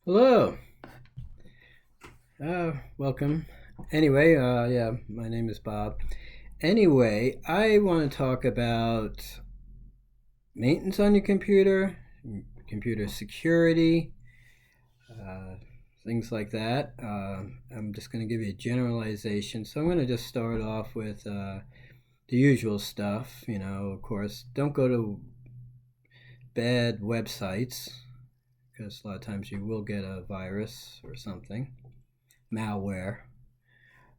Hello. Welcome. Anyway, yeah, my name is Bob. Anyway, I want to talk about maintenance on your computer, computer security, uh, things like that. I'm just going to give you a generalization. So I'm going to just start off with the usual stuff. Of course, don't go to bad websites because a lot of times you will get a virus or something, malware.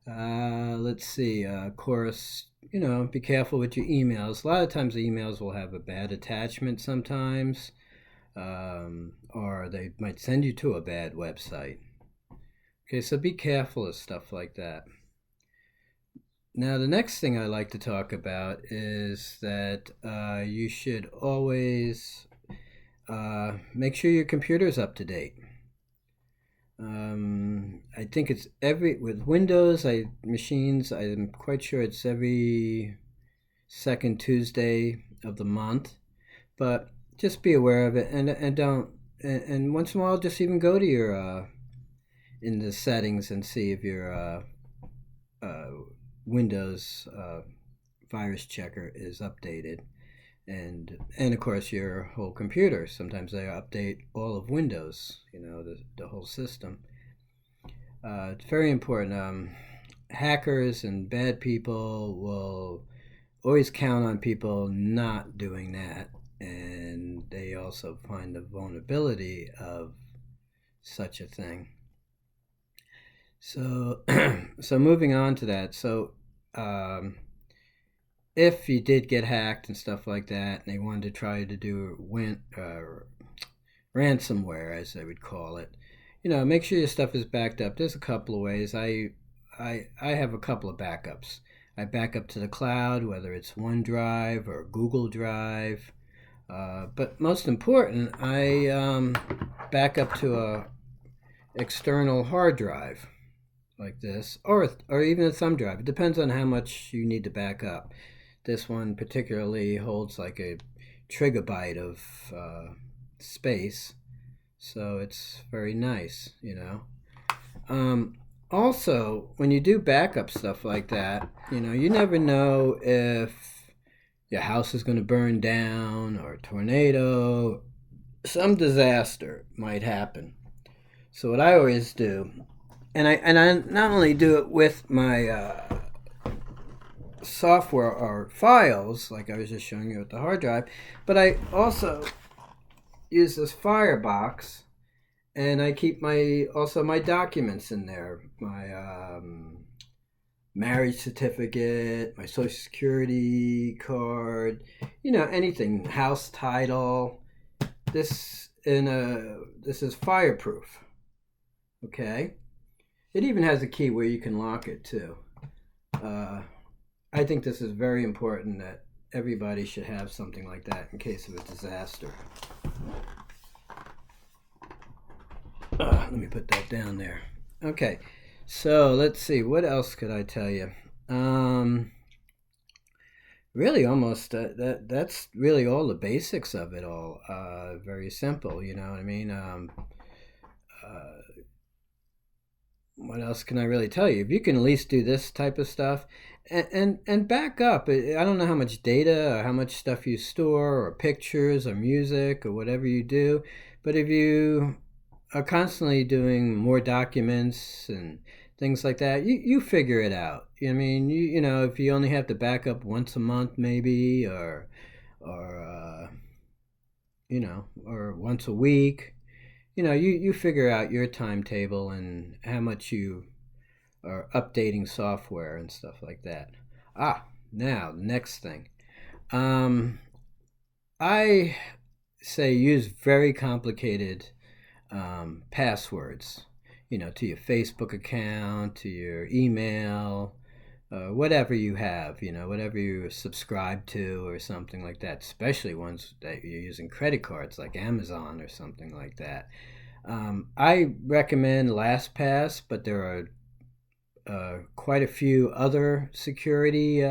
Let's see. Of course, be careful with your emails. A lot of times the emails will have a bad attachment sometimes, or they might send you to a bad website. Okay, so be careful of stuff like that. Now, the next thing I like to talk about is that you should always make sure your computer is up to date. I think it's every with Windows machines. I'm quite sure it's every second Tuesday of the month, but just be aware of it and don't and once in a while just even go to your in the settings and see if your uh, Windows virus checker is updated and of course your whole computer. Sometimes they update all of Windows, the whole system. It's very important. Hackers and bad people will always count on people not doing that, and they also find the vulnerability of such a thing. So, so moving on to that. So, um, if you did get hacked and stuff like that, and they wanted to try to do ransomware, as they would call it, make sure your stuff is backed up. There's a couple of ways. I have a couple of backups. I back up to the cloud, whether it's OneDrive or Google Drive. But most important, I back up to a external hard drive like this, or even a thumb drive. It depends on how much you need to back up. This one particularly holds like a trigabyte of space, so it's very nice. Also, when you do backup stuff like that, you never know if your house is going to burn down or a tornado, some disaster might happen. So what I always do, and I not only do it with my software or files, like I was just showing you with the hard drive, but I also use this Firebox, and I keep my documents in there, my marriage certificate, my social security card, anything, house title. This is fireproof. Okay, it even has a key where you can lock it too. Uh, I think this is very important that everybody should have something like that in case of a disaster. Let me put that down there. Okay, so let's see. What else could I tell you? Um, Really, almost that's really all the basics of it all. Very simple, you know what I mean. Uh, what else can I really tell you? If you can at least do this type of stuff, and back up. I don't know how much data or how much stuff you store, or pictures, or music, or whatever you do, but if you are constantly doing more documents and things like that, you figure it out. I mean, if you only have to back up once a month, maybe, or once a week, you figure out your timetable and how much you are updating software and stuff like that. Now the next thing, um, I say use very complicated passwords, to your Facebook account, to your email, whatever you have, whatever you subscribe to or something like that, especially ones that you're using credit cards like Amazon or something like that. I recommend LastPass, but there are quite a few other security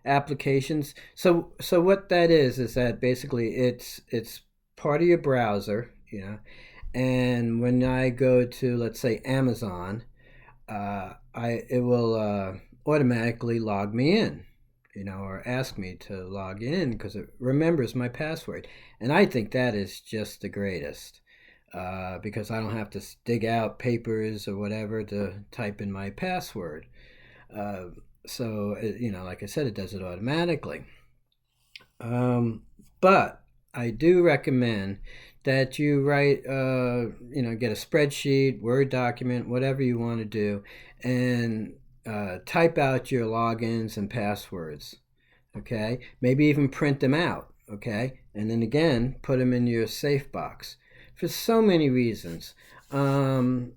applications. So what that is that basically it's part of your browser, And when I go to, let's say, Amazon, it will automatically log me in, or ask me to log in because it remembers my password. And I think that is just the greatest, because I don't have to dig out papers or whatever to type in my password. Uh, like I said, it does it automatically. But I do recommend that you write, get a spreadsheet, Word document, whatever you want to do, and type out your logins and passwords. Okay, maybe even print them out. Okay, and then again, put them in your safe box for so many reasons. God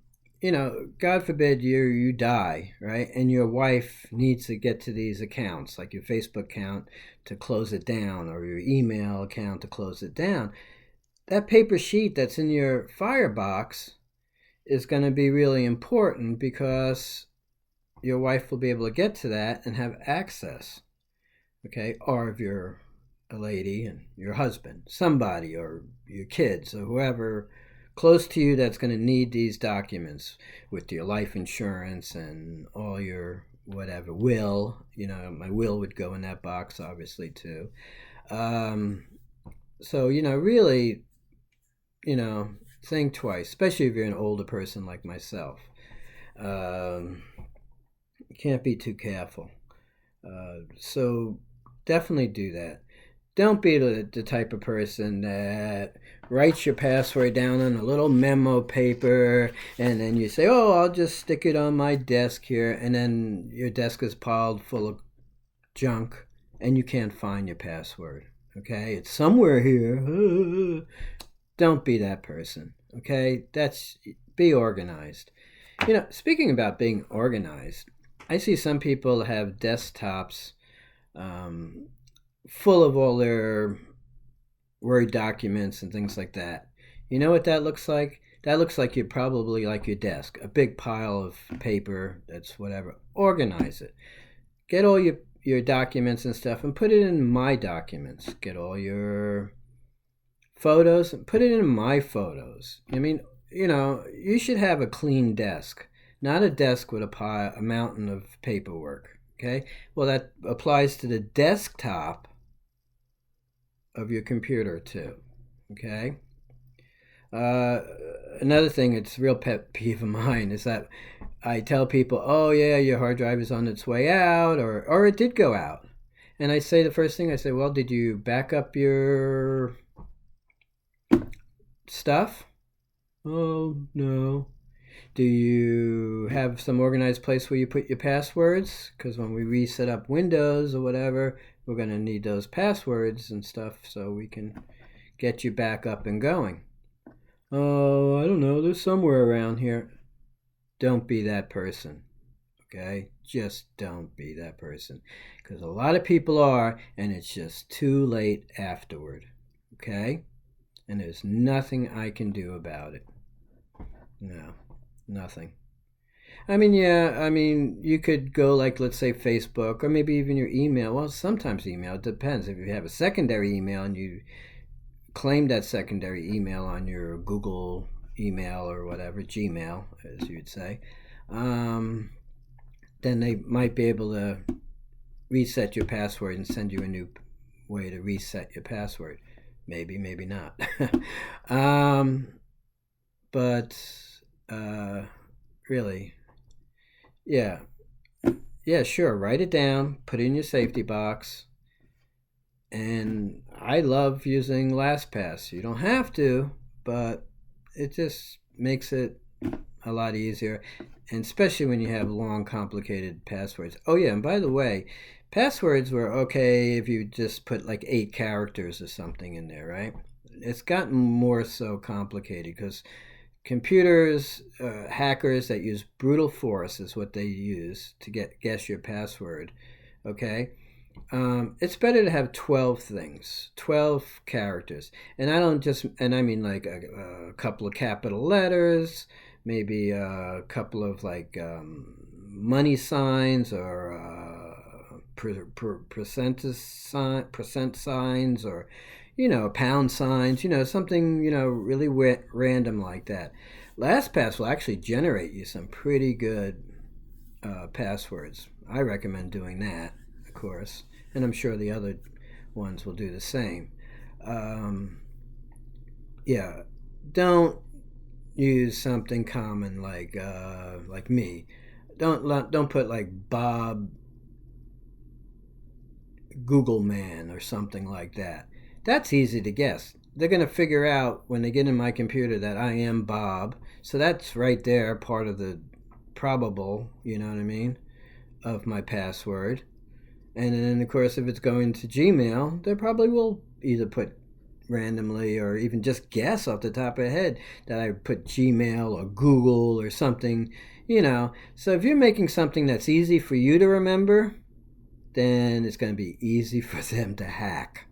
forbid you die, right? And your wife needs to get to these accounts, like your Facebook account to close it down, or your email account to close it down. That paper sheet that's in your firebox is going to be really important because your wife will be able to get to that and have access. Okay, or if you're a lady and your husband, somebody, or your kids, or whoever close to you that's going to need these documents with your life insurance and all your whatever will. My will would go in that box, obviously, too. So really, think twice, especially if you're an older person like myself. You can't be too careful. So definitely do that. Don't be the type of person that writes your password down on a little memo paper and then you say, oh, I'll just stick it on my desk here, and then your desk is piled full of junk and you can't find your password. Okay, it's somewhere here. Don't be that person. Okay, be organized. Speaking about being organized, I see some people have desktops full of all their Word documents and things like that. You know what that looks like? That looks like you're probably like your desk, a big pile of paper that's whatever. Organize it. Get all your documents and stuff and put it in My Documents. Get all your photos and put it in My Photos. I mean, you should have a clean desk, not a desk with a mountain of paperwork. Okay? Well, that applies to the desktop of your computer too. Okay? Another thing, it's a real pet peeve of mine, is that I tell people, oh yeah, your hard drive is on its way out, or it did go out. And I say, the first thing I say, well, did you back up your stuff? Oh, no. Do you have some organized place where you put your passwords? Because when we reset up Windows or whatever, we're going to need those passwords and stuff so we can get you back up and going. Oh, I don't know. They're somewhere around here. Don't be that person. Okay? Just don't be that person. Because a lot of people are, and it's just too late afterward. Okay? And there's nothing I can do about it. No, nothing. You could go, like, let's say Facebook, or maybe even your email. Well, sometimes email, it depends. If you have a secondary email and you claim that secondary email on your Google email or whatever, Gmail, as you'd say, then they might be able to reset your password and send you a new way to reset your password. Maybe, maybe not. But really, yeah, sure. Write it down, put it in your safety box. And I love using LastPass. You don't have to, but it just makes it a lot easier, and especially when you have long, complicated passwords. Oh yeah, and by the way, passwords were okay if you just put like 8 characters or something in there, right? It's gotten more so complicated because computers, hackers that use brutal force is what they use to guess your password. Okay, it's better to have 12 things, 12 characters, and I mean like a couple of capital letters, maybe a couple of like money signs, or percent signs, or pound signs, something, really random like that. LastPass will actually generate you some pretty good passwords. I recommend doing that, of course, and I'm sure the other ones will do the same. Um, yeah, don't use something common like me. Don't put like Bob Google Man or something like that. That's easy to guess. They're going to figure out when they get in my computer that I am Bob. So that's right there, part of the probable, you know what I mean, of my password. And then, of course, if it's going to Gmail, they probably will either put randomly or even just guess off the top of the head that I put Gmail or Google or something. So if you're making something that's easy for you to remember, then it's going to be easy for them to hack.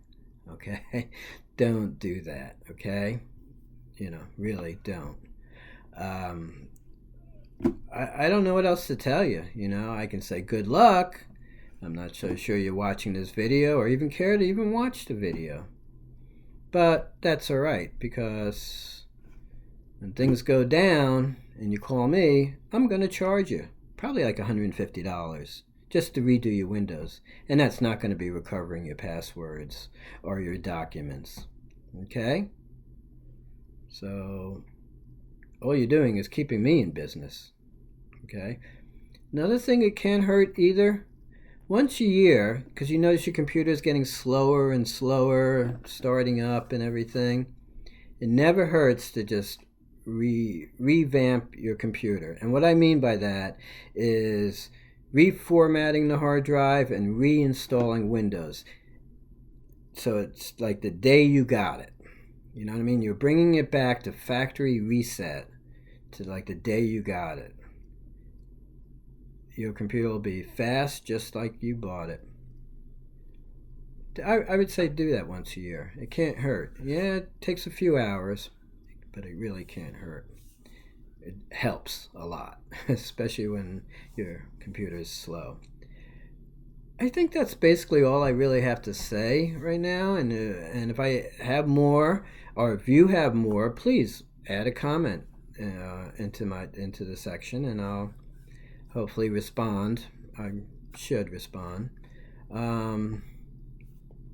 Okay? Don't do that. Okay? Really don't. Um, I don't know what else to tell you. I can say good luck. I'm not so sure you're watching this video or even care to even watch the video. But that's all right, because when things go down and you call me, I'm going to charge you probably like $150 just to redo your Windows. And that's not going to be recovering your passwords or your documents. Okay? So all you're doing is keeping me in business. Okay? Another thing it can't hurt either, once a year, because you notice your computer is getting slower and slower, starting up and everything, it never hurts to just revamp your computer. And what I mean by that is reformatting the hard drive and reinstalling Windows. So it's like the day you got it. You know what I mean? You're bringing it back to factory reset to like the day you got it. Your computer will be fast just like you bought it. I would say do that once a year. It can't hurt. Yeah, it takes a few hours, but it really can't hurt. It helps a lot, especially when your computer is slow. I think that's basically all I really have to say right now. And if I have more, or if you have more, please add a comment into the section, and I'll hopefully respond. I should respond.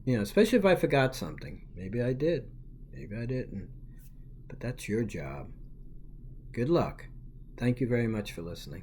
Especially if I forgot something. Maybe I did. Maybe I didn't. But that's your job. Good luck. Thank you very much for listening.